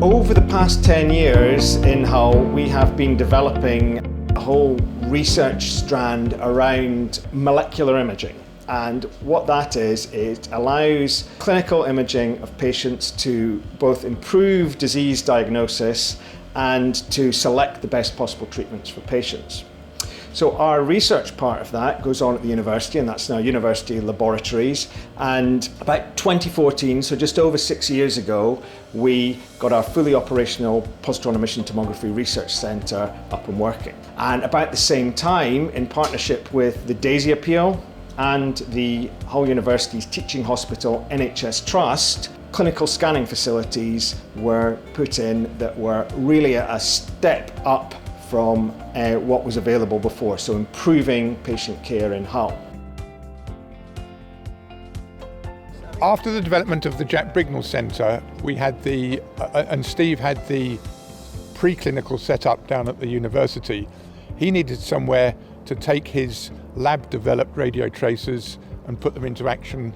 Over the past 10 years in Hull, we have been developing a whole research strand around molecular imaging. And what that is, it allows clinical imaging of patients to both improve disease diagnosis and to select the best possible treatments for patients. So our research part of that goes on at the university, and that's now university laboratories. And about 2014, so just over 6 years ago, we got our fully operational positron emission tomography research centre up and working. And about the same time, in partnership with the DAISY appeal and the Hull University's Teaching Hospital NHS Trust, clinical scanning facilities were put in that were really a step up from what was available before, so improving patient care in Hull. After the development of the Jack Brignall Centre, we had and Steve had the preclinical set up down at the university. He needed somewhere to take his lab-developed radio tracers and put them into action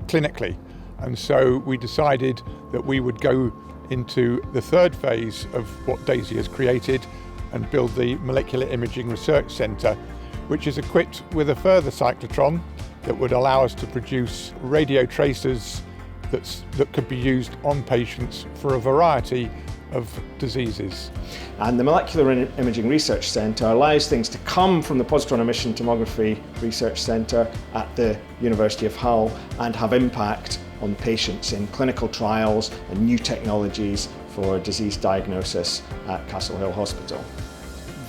clinically. And so we decided that we would go into the third phase of what DAISY has created and build the Molecular Imaging Research Centre, which is equipped with a further cyclotron that would allow us to produce radio tracers that could be used on patients for a variety of diseases. And the Molecular Imaging Research Centre allows things to come from the Positron Emission Tomography Research Centre at the University of Hull and have impact on patients in clinical trials and new technologies for disease diagnosis at Castle Hill Hospital.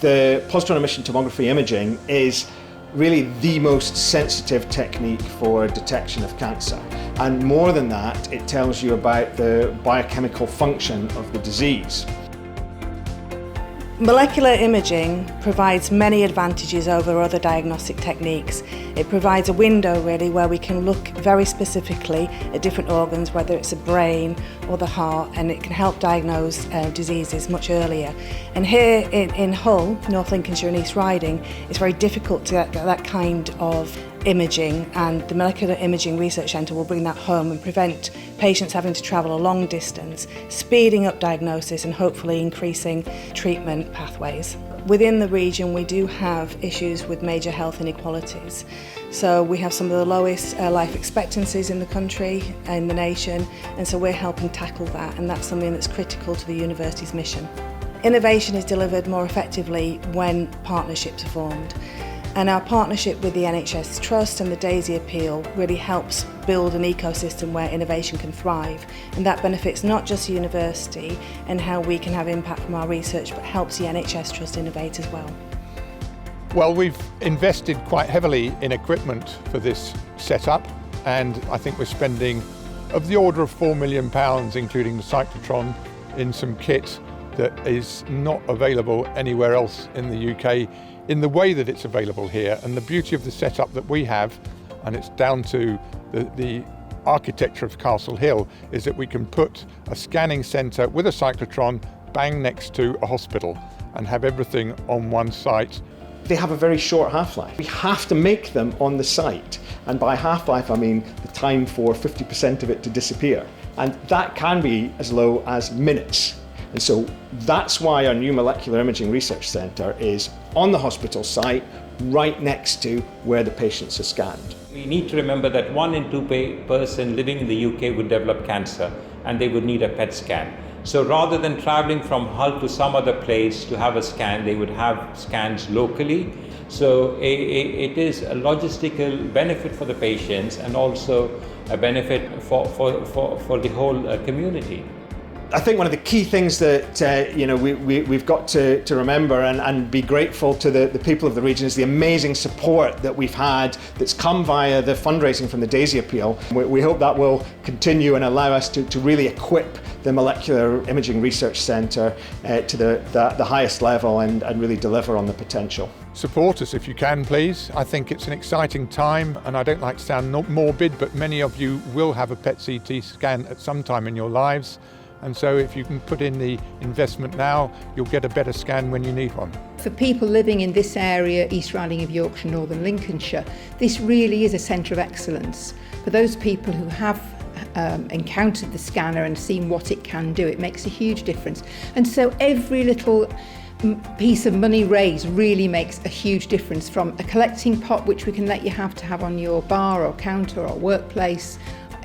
The positron emission tomography imaging is really the most sensitive technique for detection of cancer. And more than that, it tells you about the biochemical function of the disease. Molecular imaging provides many advantages over other diagnostic techniques. It provides a window really where we can look very specifically at different organs, whether it's the brain or the heart, and it can help diagnose diseases much earlier. And here in Hull, North Lincolnshire and East Riding, it's very difficult to get that kind of imaging, and the Molecular Imaging Research Centre will bring that home and prevent patients having to travel a long distance, speeding up diagnosis and hopefully increasing treatment pathways. Within the region we do have issues with major health inequalities. So we have some of the lowest life expectancies in the country, in the nation, and so we're helping tackle that, and that's something that's critical to the university's mission. Innovation is delivered more effectively when partnerships are formed. And our partnership with the NHS Trust and the DAISY appeal really helps build an ecosystem where innovation can thrive. And that benefits not just the university and how we can have impact from our research, but helps the NHS Trust innovate as well. Well, we've invested quite heavily in equipment for this setup, and I think we're spending of the order of £4 million, including the cyclotron, in some kit that is not available anywhere else in the UK in the way that it's available here. And the beauty of the setup that we have, and it's down to the architecture of Castle Hill, is that we can put a scanning centre with a cyclotron bang next to a hospital and have everything on one site. They have a very short half-life. We have to make them on the site. And by half-life, I mean the time for 50% of it to disappear. And that can be as low as minutes. And so that's why our new Molecular Imaging Research Centre is on the hospital site, right next to where the patients are scanned. We need to remember that 1 in 2 person living in the UK would develop cancer, and they would need a PET scan. So rather than travelling from Hull to some other place to have a scan, they would have scans locally. So it is a logistical benefit for the patients and also a benefit for the whole community. I think one of the key things that we've got to remember and be grateful to the people of the region is the amazing support that we've had that's come via the fundraising from the DAISY appeal. We hope that will continue and allow us to really equip the Molecular Imaging Research Centre to the highest level and really deliver on the potential. Support us if you can, please. I think it's an exciting time, and I don't like to sound morbid, but many of you will have a PET-CT scan at some time in your lives. And so if you can put in the investment now, you'll get a better scan when you need one. For people living in this area, East Riding of Yorkshire, Northern Lincolnshire, this really is a centre of excellence. For those people who have encountered the scanner and seen what it can do, it makes a huge difference. And so every little piece of money raised really makes a huge difference, from a collecting pot which we can let you have to have on your bar or counter or workplace,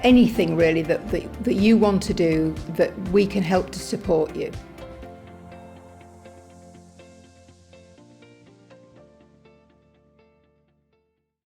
anything really that you want to do, that we can help to support you.